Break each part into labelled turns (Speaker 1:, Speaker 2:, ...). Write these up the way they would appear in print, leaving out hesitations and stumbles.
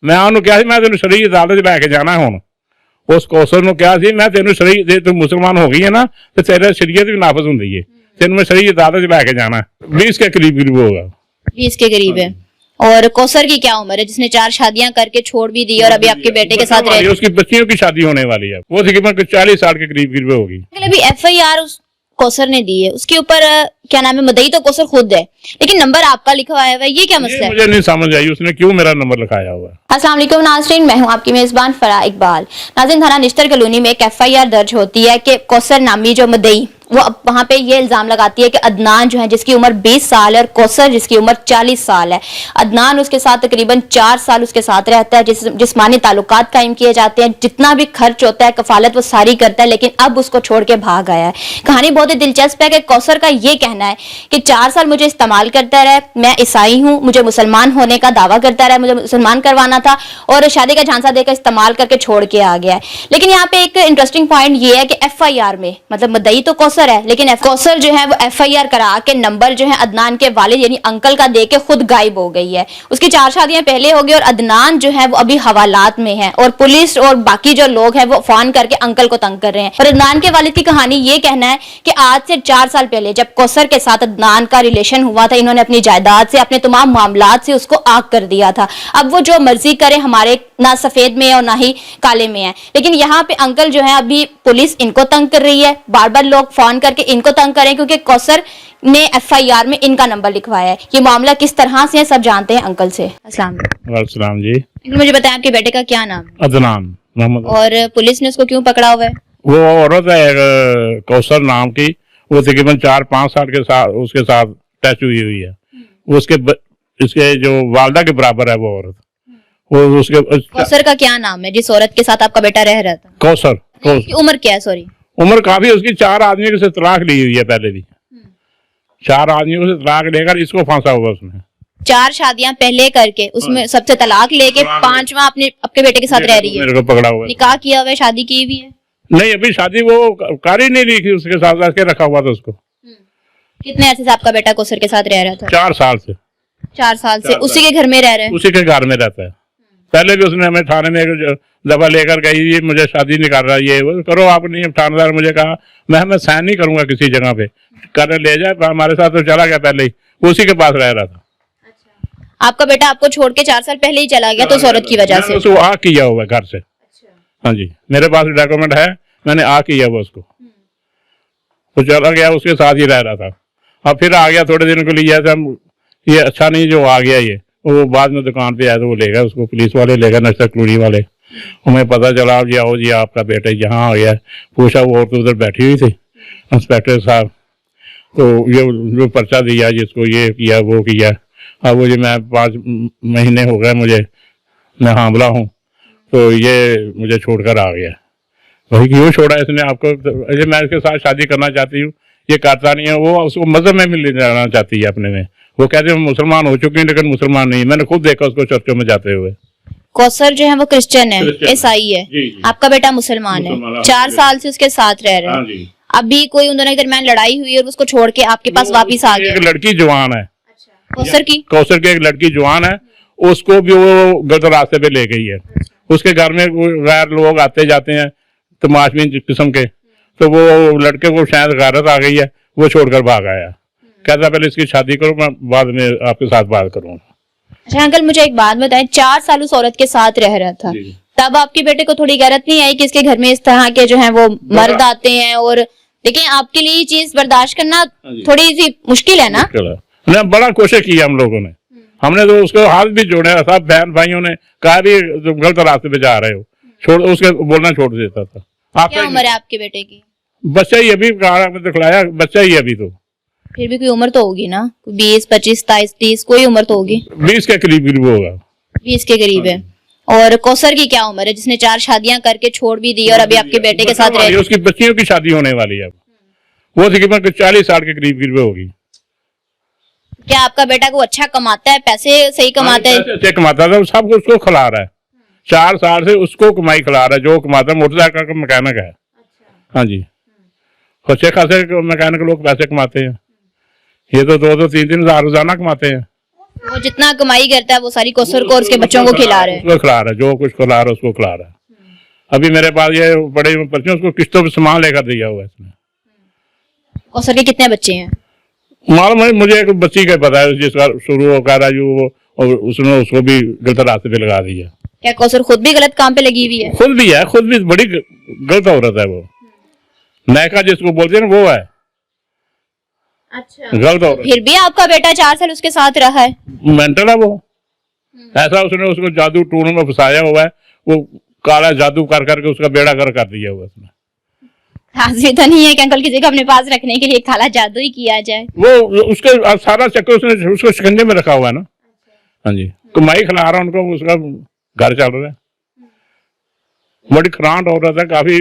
Speaker 1: मैं उन्होंने कहा मैं तेन शरीय अदालत लैके जाना हुण। उस कौसर ने कहा मैं तेन शरीय जे तू मुसलमान हो गई है ना तो तेरे शरीयत भी नाफज होंगी है, तेन मैं शरीय अदालत लैके जाना। 20 के करीब होगा।
Speaker 2: 20 के करीब है। और कौसर की क्या उम्र है जिसने 4 शादियां करके छोड़ भी दी और अभी आपके बेटे के साथ रहे?
Speaker 1: उसकी बच्चियों की शादी होने वाली है, वो तकरीबन 40 साल के करीब होगी।
Speaker 2: अभी FIR उस कौसर ने दी है, उसके ऊपर क्या नाम है, मदई तो कौसर खुद है लेकिन नंबर आपका लिखा हुआ है, ये क्या मसला है?
Speaker 1: मुझे नहीं समझ आई उसने क्यों मेरा नंबर लिखाया हुआ है।
Speaker 2: अस्सलाम वालेकुम नाज़रीन, मैं हूं आपकी मेजबान फराह इकबाल। नाज़रीन, थाना निश्तर कॉलोनी में एक FIR दर्ज होती है कि कौसर नामी जो मदई वो वहां पे ये इल्जाम लगाती है कि अदनान जो है जिसकी उम्र 20 साल है और कौसर जिसकी उम्र 40 साल है, अदनान उसके साथ तकरीबन 4 साल उसके साथ रहता है, जिस्मानी ताल्लुकात कायम किए जाते हैं, जितना भी खर्च होता है कफालत वो सारी करता है, लेकिन अब उसको छोड़ के भाग आया है। कहानी बहुत ही दिलचस्प है कि कौसर का ये कहना है कि 4 साल मुझे इस्तेमाल करता रहा, मैं ईसाई हूँ, मुझे मुसलमान होने का दावा करता रहा, मुझे मुसलमान करवाना था और शादी का झांसा देकर इस्तेमाल करके छोड़ के आ गया है। लेकिन यहाँ पे एक इंटरेस्टिंग पॉइंट ये है कि FIR में मतलब मदई तो कौसर है लेकिन कौसर जो है वो FIR करा के नंबर जो है अदनान के वालिद यानी अंकल का दे के खुद गायब हो गई है। उसकी 4 शादियां पहले हो गई और अदनान जो है वो अभी हवालात में है और पुलिस और बाकी जो लोग हैं वो फोन करके अंकल को तंग कर रहे हैं। और अदनान के वालिद की कहानी ये कहना है कि आज से 4 साल पहले जब कौसर के साथ अदनान का रिलेशन हुआ था, इन्होंने अपनी जायदाद से अपने तमाम मामलात से उसको आग कर दिया था। अब वो जो मर्जी करे, हमारे ना सफेद में और ना ही काले में है। लेकिन यहाँ पे अंकल जो है अभी पुलिस इनको तंग कर रही है, बार बार लोग फोन करके इनको तंग करें क्योंकि कौसर ने FIR में इनका नंबर लिखवाया है। ये मामला किस तरह से है सब जानते हैं अंकल से। अस्सलाम
Speaker 1: वालेकुम जी।
Speaker 2: मुझे बताएं आपके बेटे का क्या नाम है?
Speaker 1: अदनान मोहम्मद।
Speaker 2: और पुलिस ने उसको क्यों पकड़ा हुआ है?
Speaker 1: वो औरत है कौसर नाम की, वो तकरीबन 4-5 साल के साथ उसके साथ टच हुई है। इसके जो वालदा के बराबर है वो औरत। वो उसके
Speaker 2: कौसर का क्या नाम है जिस औरत के साथ आपका बेटा रह रहा था?
Speaker 1: कौसर।
Speaker 2: उम्र क्या है? सॉरी,
Speaker 1: उम्र काफी, उसकी 4 आदमियों से तलाक ली हुई है पहले भी। 4 आदमियों से तलाक लेकर इसको फांसा हुआ उसने।
Speaker 2: 4 शादियां पहले करके उसमें सबसे तलाक लेके 5वां अपने आपके बेटे के साथ रह रही है।
Speaker 1: मेरे को पकड़ा हुआ है।
Speaker 2: निकाह किया हुआ है, शादी की हुई है?
Speaker 1: नहीं, अभी शादी वो कर ही नहीं रही थी, उसके साथ रह के रखा हुआ था उसको।
Speaker 2: कितने अर्से से आपका बेटा कौसर के साथ रह रहा था?
Speaker 1: 4 साल से।
Speaker 2: 4 साल से उसी के घर में रह रहे हैं?
Speaker 1: उसी के घर में रहता है। पहले भी उसने हमें थाने में एक दफा लेकर गई, ये मुझे शादी नहीं कर रहा, ये वो करो आप नहीं। थानेदार मुझे कहा मैं साइन नहीं करूंगा किसी जगह पे, कर ले जाए। हमारे साथ तो चला गया, पहले ही उसी के पास रह रहा था।
Speaker 2: अच्छा। आपका बेटा आपको छोड़ के 4 साल पहले ही चला गया तो उस औरत की वजह से?
Speaker 1: उसको आ किया हुआ है घर से। हाँ जी, मेरे पास डॉक्यूमेंट है, मैंने आ किया हुआ उसको। वो चला गया, उसके साथ ही रह रहा था। अब फिर आ गया थोड़े दिन के लिए, ये अच्छा नहीं जो आ गया ये। वो बाद में दुकान पे आया तो वो ले गए उसको, पुलिस वाले ले गए, नशा कॉलोनी वाले। हमें पता चला जी आओ जी आपका बेटा यहाँ आ गया। पूछा, वो औरत उधर बैठी हुई थी, इंस्पेक्टर साहब। तो ये जो पर्चा दिया जिसको ये किया वो किया। अब वो जी मैं 5 महीने हो गए मुझे, मैं हामला हूँ, तो ये मुझे छोड़कर आ गया। वही क्यों छोड़ा इसने आपको? मैं इसके साथ शादी करना चाहती हूँ, ये करता नहीं है। वो उसको मजहब में ले जाना चाहती है अपने में। वो कहते हैं मुसलमान हो चुके हैं लेकिन मुसलमान नहीं। मैंने खुद देखा उसको चर्चों में जाते हुए।
Speaker 2: कौसर जो है वो क्रिश्चियन है, ईसाई है।
Speaker 1: जी, जी।
Speaker 2: आपका बेटा मुसलमान है, 4 साल से उसके साथ रह रहे हैं। अभी कोई उन दोनों के दरमियान लड़ाई हुई और उसको छोड़ के आपके पास वापिस आ गया?
Speaker 1: एक लड़की जवान है।
Speaker 2: कौसर की
Speaker 1: एक लड़की जवान है, उसको भी वो गलत रास्ते पे ले गई है। उसके घर में गैर लोग आते जाते हैं तमाशबीन किस्म के, तो वो लड़के को शायद गैरत आ गई है, वो छोड़कर भाग आया। कहता पहले इसकी शादी करो, मैं बाद में आपके साथ बात करूंगा।
Speaker 2: अच्छा अंकल, मुझे एक बात बताएं, 4 साल उस औरत के साथ रह रहा था, तब आपके बेटे को थोड़ी गैरत नहीं आई कि इसके घर में इस तरह के जो है वो मर्द आते हैं? और देखिए आपके लिए ये चीज बर्दाश्त करना थोड़ी सी मुश्किल है ना?
Speaker 1: ने बड़ा कोशिश की हम लोगों ने, हमने तो उसको हाथ भी जोड़े, सब बहन भाइयों ने कहा भी गलत रास्ते पे जा रहे हो, छोड़, उसके बोलना छोड़ देता था।
Speaker 2: क्या उम्र है आपके बेटे की?
Speaker 1: बच्चा ही अभी दिखलाया, बच्चा ही अभी। तो
Speaker 2: फिर भी कोई उम्र तो होगी ना, 20, 25, 27, 30 कोई उम्र तो होगी।
Speaker 1: 20 के करीब होगा।
Speaker 2: 20 के करीब है। और कौसर की क्या उम्र है जिसने 4 शादियां करके छोड़ भी दी और अभी आपके बेटे के साथ रह?
Speaker 1: उसकी बच्चियों की शादी होने वाली है, वो तकरीबन 40 साल के करीब होगी।
Speaker 2: क्या आपका बेटा को अच्छा कमाता है, पैसे सही कमाता है?
Speaker 1: अच्छे कमाता था, सब कुछ उसको खिला रहा है। 4 साल से उसको कमाई खिला रहा है, जो कमाता है। मोटरसाइकिल का मैकेनिक है। हाँ जी, अच्छे खासे मैकेनिक लोग पैसे कमाते हैं। ये तो 2-3 हजार रोजाना कमाते हैं।
Speaker 2: वो जितना कमाई करता है वो सारी कौसर को और उसके बच्चों को खिला रहे हैं।
Speaker 1: उसको खिला रहा है, जो कुछ खिला रहा है उसको खिला रहा है। अभी मेरे पास ये बड़े बच्चे, उसको किस्तों पे सामान लेकर दिया हुआ है इसने।
Speaker 2: कौसर के कितने बच्चे हैं?
Speaker 1: मालूम है मुझे, एक बच्ची का पता है जिसका शुरू हो कर रहा वो, और उसने उसको भी गलत रास्ते पे लगा दिया।
Speaker 2: क्या कौसर खुद भी गलत काम पे लगी हुई है?
Speaker 1: खुद भी है, खुद भी बड़ी गलत औरत है वो। नैका जिसको बोलते हैं ना वो है।
Speaker 2: अच्छा।
Speaker 1: गलत औरत।
Speaker 2: फिर भी आपका बेटा 4 साल उसके साथ रहा है।
Speaker 1: मेंटल है वो। ऐसा उसने उसको जादू टूने में फंसाया हुआ है, वो काला जादू कर करके उसका बेड़ा कर दिया हुआ उसने।
Speaker 2: हाजिर तो नहीं है कि अंकल किसी को अपने पास रखने के लिए काला जादू ही किया जाए।
Speaker 1: वो उसके सारा चक्कर उसने उसको शिकंजे में रखा हुआ है ना। हाँ जी, कमाई खिला रहा उनको, उसका घर चल रहा है। बड़ी खरांट औरत है, काफी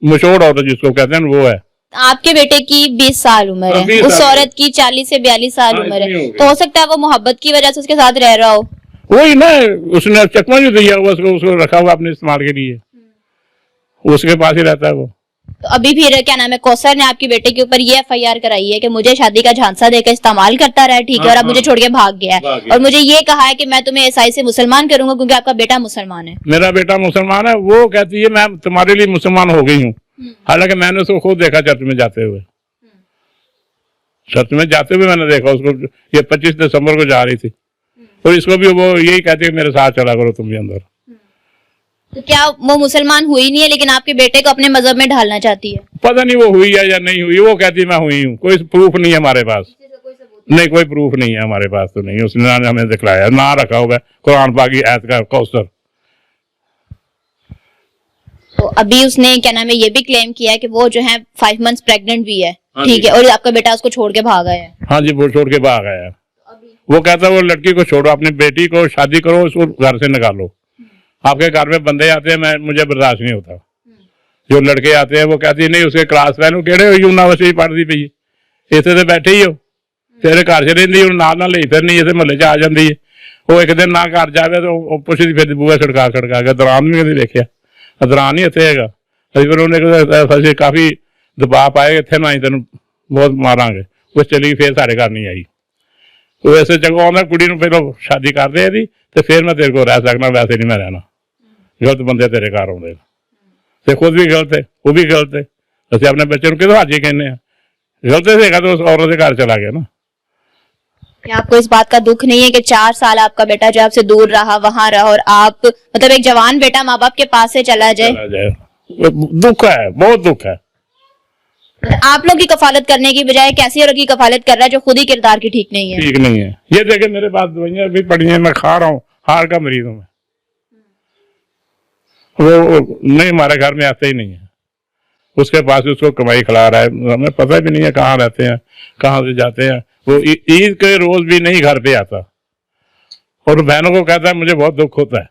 Speaker 1: मशहूर औरत जिसको कहते हैं वो है।
Speaker 2: आपके बेटे की 20 साल उम्र है, उस औरत की 40 से 42 साल उम्र है, तो हो सकता है वो मोहब्बत की वजह से उसके साथ रह रहा हो।
Speaker 1: वही ना, उसने चकमा जो दिया हुआ उसको रखा हुआ अपने इस्तेमाल के लिए, उसके पास ही रहता है वो।
Speaker 2: तो अभी फिर क्या नाम है, कौसर ने आपके बेटे के ऊपर ये FIR कराई है कि मुझे शादी का झांसा देकर इस्तेमाल करता रहा, ठीक है, और अब मुझे छोड़ के भाग गया है, और मुझे ये कहा है कि मैं तुम्हें ईसाई से मुसलमान करूंगा क्योंकि आपका बेटा मुसलमान है।
Speaker 1: मेरा बेटा मुसलमान है, वो कहती है मैं तुम्हारे लिए मुसलमान हो गई हूँ, हालांकि मैंने उसको खुद देखा चर्च में जाते हुए। चर्च में जाते हुए मैंने देखा उसको, ये 25 दिसंबर को जा रही थी, और इसको भी वो यही कहती है मेरे साथ चला करो तुम भी अंदर।
Speaker 2: तो क्या वो मुसलमान हुई नहीं है लेकिन आपके बेटे को अपने मजहब में ढालना चाहती है?
Speaker 1: पता नहीं वो हुई है या नहीं हुई, वो कहती है मैं हुई हूँ, कोई प्रूफ नहीं है हमारे पास। नहीं, कोई प्रूफ नहीं है हमारे पास, तो नहीं, उसने ना हमें दिखलाया, ना रखा होगा कुरान पाक की आयत का कौसर।
Speaker 2: तो अभी उसने क्या नाम है ये भी क्लेम किया है कि वो जो है 5 मंथ्स प्रेग्नेंट भी है, ठीक है, और आपका बेटा उसको छोड़ के भागा है।
Speaker 1: हाँ जी, वो छोड़ के भाग आया। वो कहता है वो लड़की को छोड़ो, अपनी बेटी को शादी करो, उसको घर से निकालो। आपके घर में बंदे आते हैं, मुझे बर्दाश्त नहीं होता। जो लड़के आते हैं वो कहती है नहीं उसके क्लास फैन केड़े हो यूनिवर्सिटी पढ़ती पई इतने तो बैठे ही हो, तेरे घर च रही नाल ले फिर नहीं इतने महल्ले च आ जाती है। वो एक दिन ना घर जाए तो पुछदी फिर बूहा छड़का के दौरान भी कभी देखा, दौरान ही इतने है। फिर उन्हें काफी दबाव पाए, इतने ना ही तेन बहुत मारांगे, वो चली फिर साढ़े घर नहीं आई। तो वैसे जगह आंदा कुड़ी पहलो शादी कर दे दी तो फिर मैं तेरे को रह सकना, वैसे नहीं मैं रहना। गलत बंदे तेरे घर आते ते खुद भी गलत है, वो भी गलत है। असं अपने बच्चे को कितों हाजी कहने, गलत है तो उस औरत के घर चला गया ना।
Speaker 2: क्या आपको इस बात का दुख नहीं है कि 4 साल आपका बेटा जो आपसे दूर रहा, वहां रहा, और आप मतलब एक जवान बेटा माँ बाप के पास से चला जाए?
Speaker 1: दुख है, बहुत दुख है।
Speaker 2: आप लोग की कफालत करने की बजाय कैसी औरत की कफालत कर रहा है जो खुद ही किरदार की ठीक नहीं है?
Speaker 1: ठीक नहीं है। ये देखे मेरे पास दवाइयां भी पड़ी हैं, मैं खा रहा हूँ, हार्ट का मरीज हूँ मैं। वो नहीं, हमारे घर में आते ही नहीं है। उसके पास उसको कमाई खिला रहा है, हमें पता भी नहीं है कहाँ रहते हैं, कहाँ से जाते हैं। वो ईद के रोज भी नहीं घर पे आता, और बहनों को कहता है मुझे बहुत दुख होता है।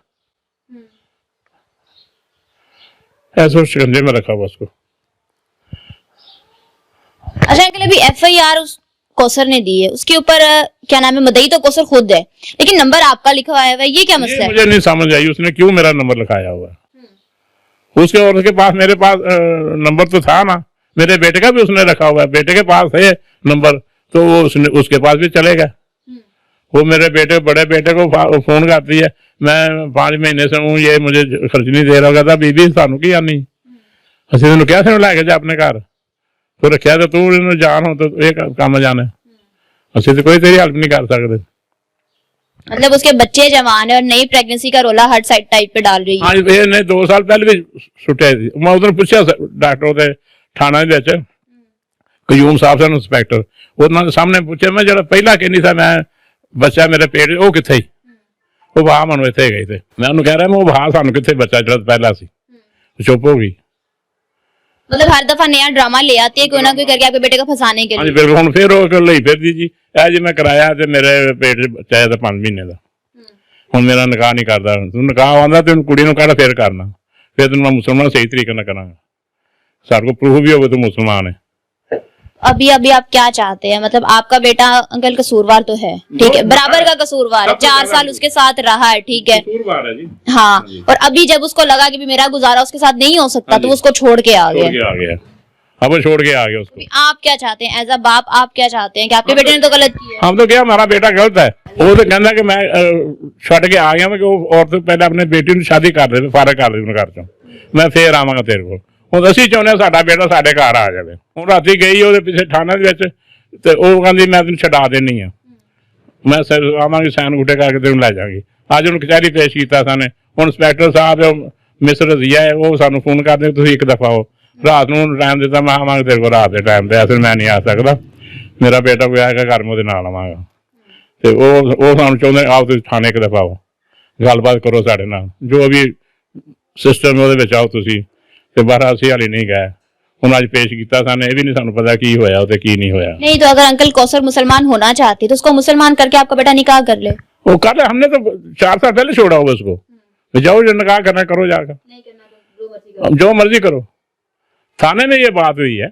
Speaker 1: ऐसा शिकंजे में रखा हुआ उसको।
Speaker 2: अच्छा अंकल, अभी FIR उस कौसर ने दी है, उसके ऊपर क्या नाम है, मुद्दई तो कौसर खुद है लेकिन नंबर आपका लिखा हुआ है, ये क्या मसला है?
Speaker 1: मुझे नहीं समझ आई उसने क्यों मेरा नंबर लिखाया हुआ है। उसके और उसके पास मेरे पास नंबर तो था ना, मेरे बेटे का भी उसने रखा हुआ है, बेटे के पास है नंबर, तो वो उसके पास भी चलेगा। वो मेरे बेटे बड़े बेटे को फोन करती है, मैं 5 महीने से हूँ, ये मुझे खर्च नहीं दे रहा। कहता बीबी सानू की आनी, असं तेन क्या लैके जा अपने घर, तो रखा तो तू जान हो तो ये काम जाने, असं तो कोई तेरी हेल्प नहीं कर सकते।
Speaker 2: मतलब उसके बच्चे जवान है और नई प्रेगनेंसी का रोला हर साइड टाइप पे डाल रही है।
Speaker 1: हाँ, ये 2 साल पहले भी सुटिया थी। मैं उधर पूछा डॉक्टर के थाना कयूम साहब से इंस्पैक्टर, उन्होंने सामने पूछा मैं जो पहला कहनी था मैं बच्चा मेरे पेट वो किथे, वो वहां मैं इतने गए थे। मैं उन्होंने कह रहा मैं वहां सानू किथे बच्चा जो पहला सी, चुप हो गई।
Speaker 2: मतलब हर दफा नया ड्रामा ले आती है कोई ना कोई करके आपके बेटे को फंसाने के लिए।
Speaker 1: हाँ बिल्कुल, हम फिर वो लई फिर दी जी ऐ जी मैं कराया तो मेरे पेट चाहे तो 5 महीने का, हम मेरा निकाह नहीं करता, तू निकाह आंदा तेन कुड़ी नूं कहना फिर करना, फिर तेन मैं मुसलमान सही तरीके ना करांगा, सारे को प्रूफ भी होगा तू मुसलमान है।
Speaker 2: अभी आप क्या चाहते हैं? मतलब आपका बेटा अंकल कसूरवार तो है, ठीक है, बराबर का कसूरवार है, 4 साल उसके साथ रहा है, ठीक है,
Speaker 1: कसूरवार है जी।
Speaker 2: हाँ, और अभी जब उसको लगा कि भी मेरा गुजारा उसके साथ नहीं हो सकता तो उसको छोड़ के आ गया।
Speaker 1: अब वो छोड़ के आ गया उसको।
Speaker 2: अभी आप क्या चाहते हैं एज अ बाप, आप क्या चाहते हैं कि आपके बेटे ने तो गलत किया है?
Speaker 1: हम तो क्या हमारा बेटा गलत है, वो तो कहता कि मैं छड़ के आ गया मैं कि वो औरत पहले अपने बेटी ਨੂੰ शादी कर दे, फारग कर दे घर चों, मैं फिर ਆਵਾਂਗਾ ਤੇਰੇ ਕੋਲ। ਹੁਣ ਅਸੀਂ ਚਾਹੁੰਦੇ ਹਾਂ ਸਾਡਾ ਬੇਟਾ ਸਾਡੇ ਘਰ ਆ ਜਾਵੇ। ਹੁਣ ਰਾਤੀ ਗਈ ਉਹਦੇ ਪਿੱਛੇ ਥਾਣੇ ਦੇ ਵਿੱਚ ਤੇ ਉਹ ਕਹਿੰਦੀ ਮੈਂ ਤੈਨੂੰ ਛਡਾ ਦੇਣੀ ਆ, ਮੈਂ ਆਵਾਂਗੀ ਸੈਨ ਗੁੱਟੇ ਕਰਕੇ ਤੈਨੂੰ ਲੈ ਜਾਵਾਂਗੀ। ਅੱਜ ਉਹਨੂੰ ਕਚਹਿਰੀ ਪੇਸ਼ ਕੀਤਾ ਸਾਨੇ। ਹੁਣ ਇੰਸਪੈਕਟਰ ਸਾਹਿਬ ਮਿਸ ਰਜ਼ੀਆ ਹੈ ਉਹ ਸਾਨੂੰ ਫੋਨ ਕਰਦੇ ਤੁਸੀਂ ਇੱਕ ਦਫਾ ਆਓ। ਰਾਤ ਨੂੰ ਟਾਈਮ ਦਿੱਤਾ ਮੈਂ ਆਵਾਂਗਾ ਤੇਰੇ ਕੋਲ ਰਾਤ ਦੇ ਟਾਈਮ ਤੇ, ਅਸਲ ਮੈਂ ਨਹੀਂ ਆ ਸਕਦਾ, ਮੇਰਾ ਬੇਟਾ ਕੋਈ ਆਏਗਾ ਘਰ ਮੈਂ ਉਹਦੇ ਨਾਲ ਆਵਾਂਗਾ। ਤੇ ਉਹ ਸਾਨੂੰ ਚਾਹੁੰਦੇ ਆਓ ਤੁਸੀਂ ਥਾਣੇ ਇੱਕ ਦਫਾ ਆਓ, ਗੱਲਬਾਤ ਕਰੋ ਸਾਡੇ ਨਾਲ, ਜੋ ਵੀ ਸਿਸਟਮ ਉਹਦੇ ਵਿੱਚ ਆਓ ਤੁਸੀਂ। ਤੇ ਬਾਹਰ ਅਸੀਂ ਹਾਲੇ ਨਹੀਂ ਗਏ। ਹੁਣ ਅੱਜ ਪੇਸ਼ ਕੀਤਾ ਸਾਨੇ, ਇਹ ਵੀ ਨਹੀਂ ਸਾਨੂੰ ਪਤਾ ਕੀ ਹੋਇਆ ਤੇ ਕੀ नहीं होया।
Speaker 2: नहीं तो अगर अंकल कौसर मुसलमान होना चाहते तो उसको मुसलमान करके आपका बेटा निकाह कर ले।
Speaker 1: वो कर ले, हमने तो 4 साल पहले छोड़ा होगा उसको। जाओ जो निकाह करना करो जाकर,
Speaker 2: नहीं करना तो
Speaker 1: जो मर्जी करो। थाने में ये बात हुई है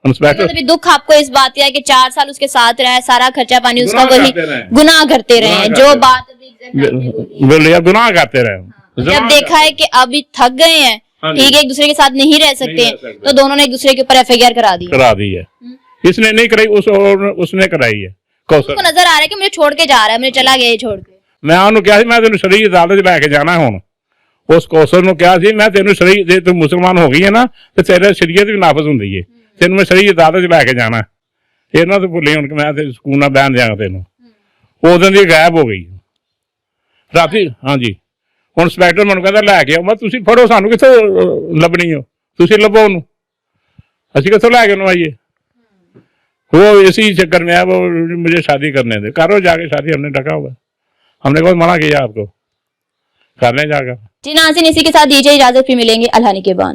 Speaker 1: इंस्पेक्टर।
Speaker 2: अभी दुख आपको इस बात का है कि 4 साल उसके साथ रहा है, सारा खर्चा पानी उसका वही गुनाह करते रहे हैं, जो बात अभी एग्जैक्ट आपने बोली।
Speaker 1: बोलिए गुनाह करते रहे।
Speaker 2: जब देखा है कि अभी थक गए हैं, ठीक है, एक दूसरे के साथ नहीं रह सकते हैं, तो दोनों ने एक दूसरे के ऊपर FIR करा दी
Speaker 1: है। इसने नहीं कराई, उसने कराई है।
Speaker 2: उसको नजर आ रहा है कि मुझे छोड़ के जा रहा है, मुझे चला गया छोड़ के।
Speaker 1: मैं ਉਹਨੂੰ ਕਿਹਾ ਸੀ ਮੈਂ ਤੈਨੂੰ ਸ਼ਰੀਅਤ ਅਦਾਲਤ 'ਚ ਲੈ ਕੇ ਜਾਣਾ। ਹੁਣ ਉਸ ਕੌਸਰ ਨੂੰ ਕਿਹਾ ਸੀ ਮੈਂ ਤੈਨੂੰ ਸ਼ਰੀਅਤ, ਜੇ ਤੂੰ ਮੁਸਲਮਾਨ ਹੋ ਗਈ ਹੈ ਨਾ ਤੇ ਤੇਰੇ ਸ਼ਰੀਅਤ ਵੀ ਨਾਫਜ਼ ਹੁੰਦੀ ਹੈ, ਤੈਨੂੰ ਮੈਂ ਸ਼ਰੀਅਤ ਅਦਾਲਤ 'ਚ ਲੈ ਕੇ ਜਾਣਾ। ਇਹਨਾਂ ਤੋਂ ਭੁੱਲੀ ਹੁਣ ਕਿ ਮੈਂ ਤੇ ਸਕੂਲ ਨਾਲ ਬਹਿਣ ਦਿਆਂਗਾ ਤੈਨੂੰ। ਉਦੋਂ ਦੀ ਗਾਇਬ ਹੋ ਗਈ ਰਾਤੀ। ਹਾਂਜੀ ਹੁਣ ਇੰਸਪੈਕਟਰ ਮੈਨੂੰ ਕਹਿੰਦਾ ਲੈ ਕੇ ਆਓ। ਮੈਂ ਤੁਸੀਂ ਫੜੋ, ਸਾਨੂੰ ਕਿੱਥੋਂ ਲੱਭਣੀ ਹੋ, ਤੁਸੀਂ ਲੱਭੋ ਉਹਨੂੰ, ਅਸੀਂ ਕਿੱਥੋਂ ਲੈ ਕੇ ਉਹਨੂੰ ਆਈਏ। वो इसी चक्कर में है, वो मुझे शादी करने दे, करो जाके शादी, हमने ढका हुआ, हमने कौन मना किया आपको, कर लें जाकर।
Speaker 2: जी नाज़रीन, इसी के साथ दीजिए इजाजत, फिर मिलेंगे अल्लाह के बाद।